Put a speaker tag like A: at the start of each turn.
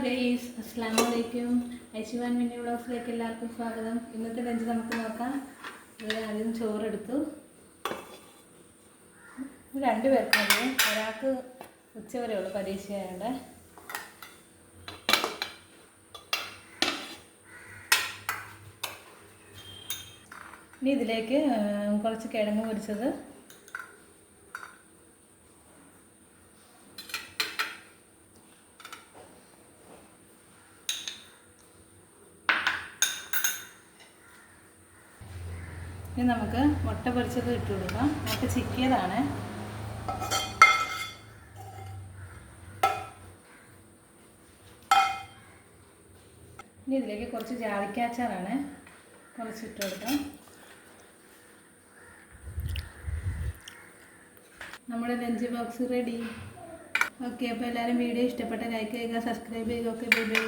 A: Guys, അസ്സലാമു അലൈക്കും. ഐശുവാൻ mini വ്ളോഗ്സിലേക്ക് എല്ലാവർക്കും സ്വാഗതം. ഇന്നത്തെ ലഞ്ച് നമുക്ക് നോക്കാം. ആദ്യം ചോറെടുത്തു. 2 പേർക്ക് മതി, ഒരാൾക്ക് ഉച്ചവരെ ഉള്ളു പരീക്ഷയായതുകൊണ്ട്. ഇനി ഇതിലേക്ക് കുറച്ച് കിഴങ്ങ് പൊരിച്ചത്, ഇനി നമുക്ക് മുട്ട പൊരിച്ചത് ഇട്ട് കൊടുക്കാം. മുട്ട ചിക്കിയതാണ്. ഇനി ഇതിലേക്ക് കുറച്ച് ജാതിക്കാച്ചാറാണ്, കുറച്ച് ഇട്ട് കൊടുക്കാം. നമ്മുടെ ലഞ്ച് ബോക്സ് റെഡി. ഓക്കെ, അപ്പോൾ എല്ലാവരും വീഡിയോ ഇഷ്ടപ്പെട്ട ലൈക്ക് ചെയ്യുക, സബ്സ്ക്രൈബ് ചെയ്യുക. Okay, bye bye.